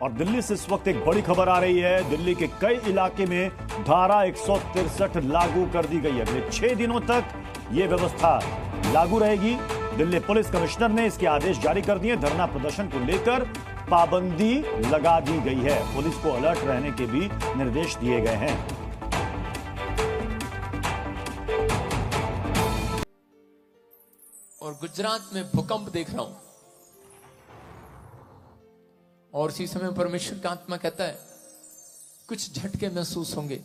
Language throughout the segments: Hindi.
और दिल्ली से इस वक्त एक बड़ी खबर आ रही है। दिल्ली के कई इलाके में धारा 163 लागू कर दी गई है। अगले 6 दिनों तक यह व्यवस्था लागू रहेगी। दिल्ली पुलिस कमिश्नर ने इसके आदेश जारी कर दिए। धरना प्रदर्शन को लेकर पाबंदी लगा दी गई है। पुलिस को अलर्ट रहने के भी निर्देश दिए गए हैं। और गुजरात में भूकंप देख रहा हूं और इसी समय परमेश्वर का आत्मा कहता है कुछ झटके महसूस होंगे।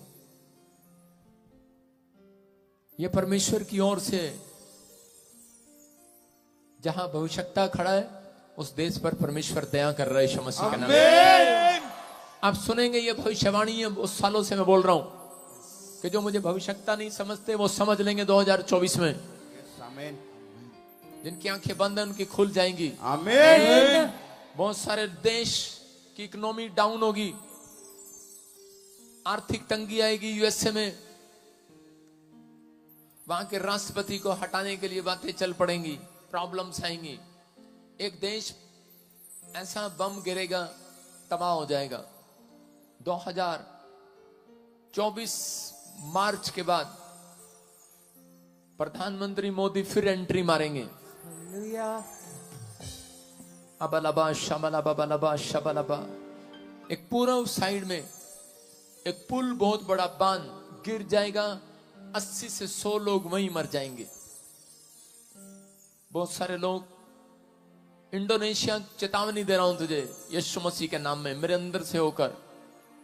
यह परमेश्वर की ओर से जहां भविष्यता खड़ा है उस देश पर परमेश्वर दया कर रहा है यीशु मसीह के नाम में। आप सुनेंगे ये भविष्यवाणी है, उस सालों से मैं बोल रहा हूं कि जो मुझे भविष्यता नहीं समझते वो समझ लेंगे 2024 में। जिनकी आंखें बंद हैं उनकी खुल जाएंगी। आमीन। बहुत सारे देश की इकोनॉमी डाउन होगी, आर्थिक तंगी आएगी। यूएसए में वहां के राष्ट्रपति को हटाने के लिए बातें चल पड़ेंगी, प्रॉब्लम्स आएंगी। एक देश ऐसा बम गिरेगा तबाह हो जाएगा। 2024 मार्च के बाद प्रधानमंत्री मोदी फिर एंट्री मारेंगे। अबलबा शबलबा बलबा शबलबा। एक पूर्व साइड में एक पुल, बहुत बड़ा बांध गिर जाएगा, 80 से 100 लोग वहीं मर जाएंगे। बहुत सारे लोग, इंडोनेशिया चेतावनी दे रहा हूं तुझे यीशु मसीह के नाम में, मेरे अंदर से होकर,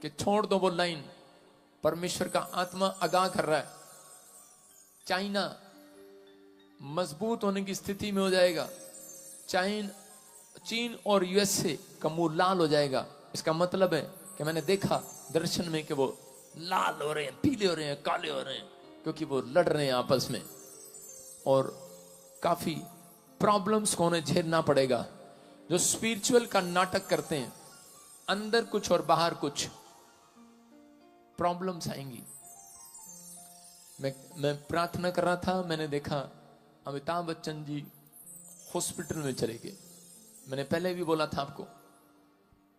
कि छोड़ दो वो लाइन। परमेश्वर का आत्मा आगाह कर रहा है। चाइना मजबूत होने की स्थिति में हो जाएगा। चीन और यूएसए का मुंह लाल हो जाएगा। इसका मतलब है कि मैंने देखा दर्शन में कि वो लाल हो रहे हैं, पीले हो रहे हैं, काले हो रहे हैं, क्योंकि वो लड़ रहे हैं आपस में और काफी प्रॉब्लम्स को उन्हें झेलना पड़ेगा। जो स्पिरिचुअल का नाटक करते हैं, अंदर कुछ और बाहर कुछ, प्रॉब्लम्स आएंगी। मैं प्रार्थना कर रहा था, मैंने देखा अमिताभ बच्चन जी हॉस्पिटल में चले गए। मैंने पहले भी बोला था आपको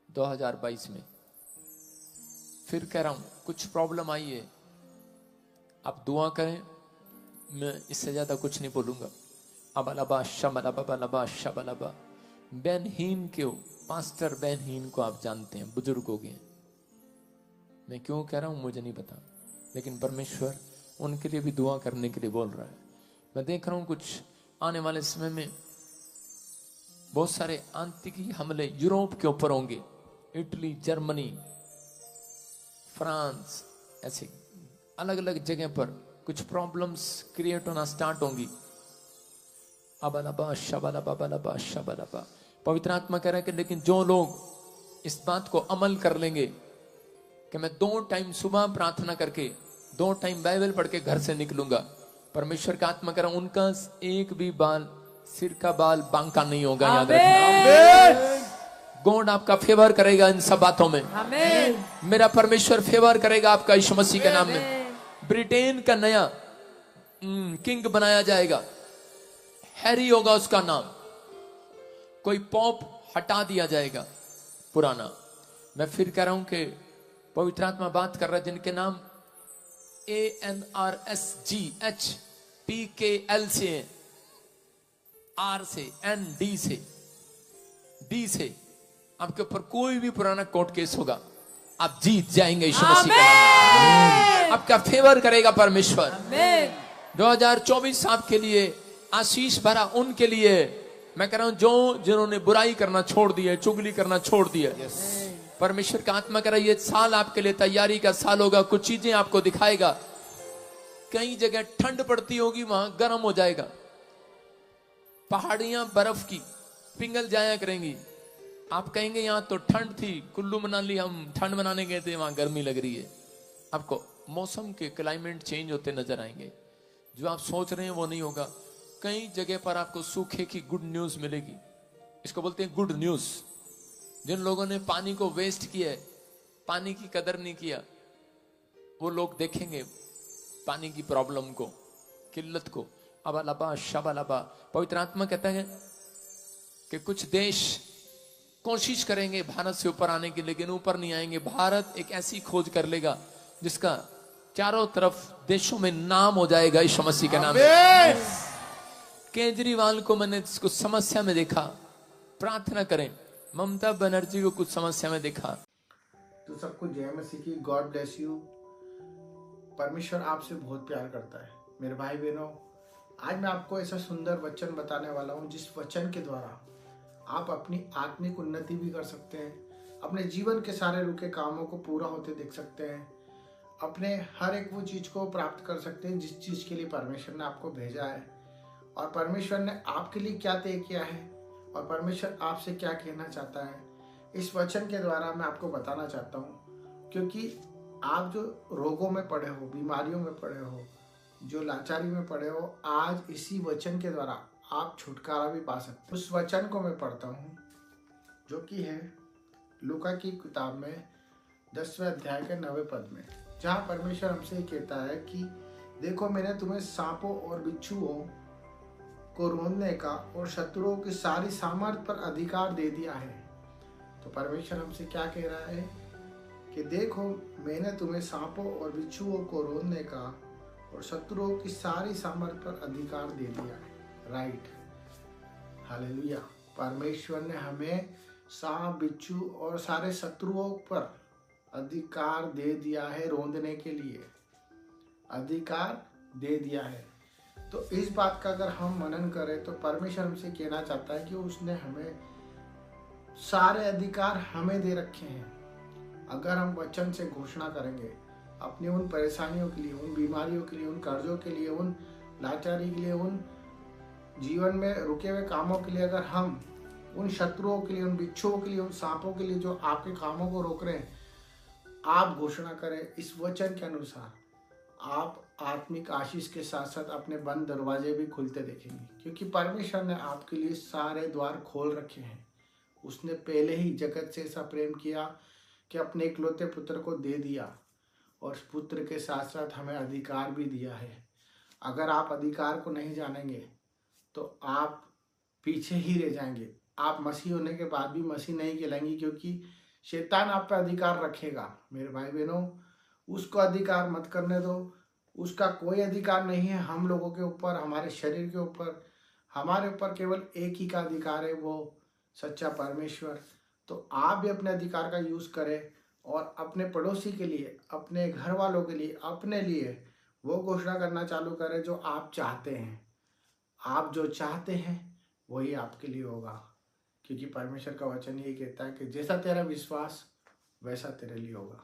2022 में, फिर कह रहा हूं कुछ प्रॉब्लम आई है, आप दुआ करें। मैं इससे ज्यादा कुछ नहीं बोलूंगा। अबलबा शबलबा बलबा शबलबा। बेनहीन क्यों, पास्टर बेनहीन को आप जानते हैं, बुजुर्ग हो गए। मैं क्यों कह रहा हूं मुझे नहीं पता, लेकिन परमेश्वर उनके लिए भी दुआ करने के लिए बोल रहा है। मैं देख रहा हूं कुछ आने वाले समय में बहुत सारे आतंकी हमले यूरोप के ऊपर होंगे। इटली, जर्मनी, फ्रांस, ऐसे अलग अलग जगह पर कुछ प्रॉब्लम्स क्रिएट होना स्टार्ट होंगी। अबलबा शबलबा बलबा शबलबा। पवित्र आत्मा कह रहा है कि लेकिन जो लोग इस बात को अमल कर लेंगे कि मैं 2 टाइम सुबह प्रार्थना करके 2 टाइम बाइबल पढ़ के घर से निकलूंगा, परमेश्वर का आत्मा कह रहा, उनका एक भी बाल, सिर का बाल बांका नहीं होगा। याद रखना, गॉड आपका फेवर करेगा इन सब बातों में। मेरा परमेश्वर फेवर करेगा आपका यीशु मसीह के नाम में। ब्रिटेन का नया किंग बनाया जाएगा, हैरी होगा उसका नाम। कोई पॉप हटा दिया जाएगा पुराना। मैं फिर कह रहा हूं कि पवित्र आत्मा बात कर रहा है जिनके नाम ANRSGHPKL से, R से, ND से, D से, आपके ऊपर कोई भी पुराना कोर्ट केस होगा, आप जीत जाएंगे यीशु मसीह के नाम। आपका फेवर करेगा परमेश्वर। 2024 आपके लिए आशीष भरा उनके लिए मैं कह रहा हूं जो जिन्होंने बुराई करना छोड़ दिया, चुगली करना छोड़ दिया। परमेश्वर का आत्मा कह रहा है ये साल आपके लिए तैयारी का साल होगा। कुछ चीजें आपको दिखाएगा। कई जगह ठंड पड़ती होगी, वहां गर्म हो जाएगा। पहाड़ियां बर्फ की पिघल जाया करेंगी। आप कहेंगे यहां तो ठंड थी, कुल्लू मनाली हम ठंड मनाने गए थे, वहां गर्मी लग रही है। आपको मौसम के क्लाइमेट चेंज होते नजर आएंगे। जो आप सोच रहे हैं वो नहीं होगा। कई जगह पर आपको सूखे की गुड न्यूज मिलेगी। इसको बोलते हैं गुड न्यूज। जिन लोगों ने पानी को वेस्ट किया है, पानी की कदर नहीं किया, वो लोग देखेंगे पानी की प्रॉब्लम को, किल्लत को। अबलबा शबलबा। पवित्र आत्मा कहता है कि कुछ देश कोशिश करेंगे भारत से ऊपर आने की, लेकिन ऊपर नहीं आएंगे। भारत एक ऐसी खोज कर लेगा जिसका चारों तरफ देशों में नाम हो जाएगा यीशु मसीह के नाम से। केजरीवाल को मैंने कुछ समस्या में देखा, प्रार्थना करें। ममता बनर्जी को कुछ समस्या में देखा। तो सबको जय मसीह की, गॉड ब्लेस यू। परमेश्वर आपसे बहुत प्यार करता है मेरे भाई बहनों। आज मैं आपको ऐसा सुंदर वचन बताने वाला हूँ जिस वचन के द्वारा आप अपनी आत्मिक उन्नति भी कर सकते हैं, अपने जीवन के सारे रुके कामों को पूरा होते देख सकते हैं, अपने हर एक वो चीज़ को प्राप्त कर सकते हैं जिस चीज़ के लिए परमेश्वर ने आपको भेजा है, और परमेश्वर ने आपके लिए क्या तय किया है और परमेश्वर आपसे क्या कहना चाहता है। इस वचन के द्वारा मैं आपको बताना चाहता हूँ, क्योंकि आप जो रोगों में पड़े हो, बीमारियों में पड़े हो, जो लाचारी में पड़े हो, आज इसी वचन के द्वारा आप छुटकारा भी पा सकते। उस वचन को मैं पढ़ता हूँ जो कि है लूका की किताब में 10वें अध्याय के 9वें पद में, जहाँ परमेश्वर हमसे कहता है कि देखो मैंने तुम्हें सांपों और बिच्छुओं को रोंदने का और शत्रुओं की सारी सामर्थ पर अधिकार दे दिया है। तो परमेश्वर हमसे क्या कह रहा है कि देखो मैंने तुम्हें सांपों और बिच्छुओं को रोंदने का और शत्रुओं की सारी सामर्थ पर अधिकार दे दिया है। Right, hallelujah. परमेश्वर ने हमें सांप, बिच्छू और सारे शत्रुओं पर अधिकार दे दिया है, रोंदने के लिए अधिकार दे दिया है। तो इस बात का अगर हम मनन करें तो परमेश्वर हमसे कहना चाहता है कि उसने हमें सारे अधिकार हमें दे रखे हैं। अगर हम वचन से घोषणा करेंगे अपनी उन परेशानियों के लिए, उन बीमारियों के लिए, उन कर्जों के लिए, उन लाचारी के लिए, उन जीवन में रुके हुए कामों के लिए, अगर हम उन शत्रुओं के लिए, उन बिच्छुओं के लिए, उन सांपों के लिए जो आपके कामों को रोक रहे हैं, आप घोषणा करें इस वचन के अनुसार, आप आत्मिक आशीष के साथ साथ अपने बंद दरवाजे भी खुलते देखेंगे, क्योंकि परमेश्वर ने आपके लिए सारे द्वार खोल रखे हैं। उसने पहले ही जगत से ऐसा प्रेम किया कि अपने इकलौते पुत्र को दे दिया, और उस पुत्र के साथ साथ हमें अधिकार भी दिया है। अगर आप अधिकार को नहीं जानेंगे तो आप पीछे ही रह जाएंगे। आप मसीह होने के बाद भी मसीह नहीं कहलाएंगे, क्योंकि शैतान आप पे अधिकार रखेगा। मेरे भाई बहनों, उसको अधिकार मत करने दो। उसका कोई अधिकार नहीं है हम लोगों के ऊपर, हमारे शरीर के ऊपर। हमारे ऊपर केवल एक ही का अधिकार है, वो सच्चा परमेश्वर। तो आप भी अपने अधिकार का यूज़ करें और अपने पड़ोसी के लिए, अपने घर वालों के लिए, अपने लिए वो घोषणा करना चालू करें जो आप चाहते हैं। आप जो चाहते हैं वही आपके लिए होगा, क्योंकि परमेश्वर का वचन ये कहता है कि जैसा तेरा विश्वास वैसा तेरे लिए होगा।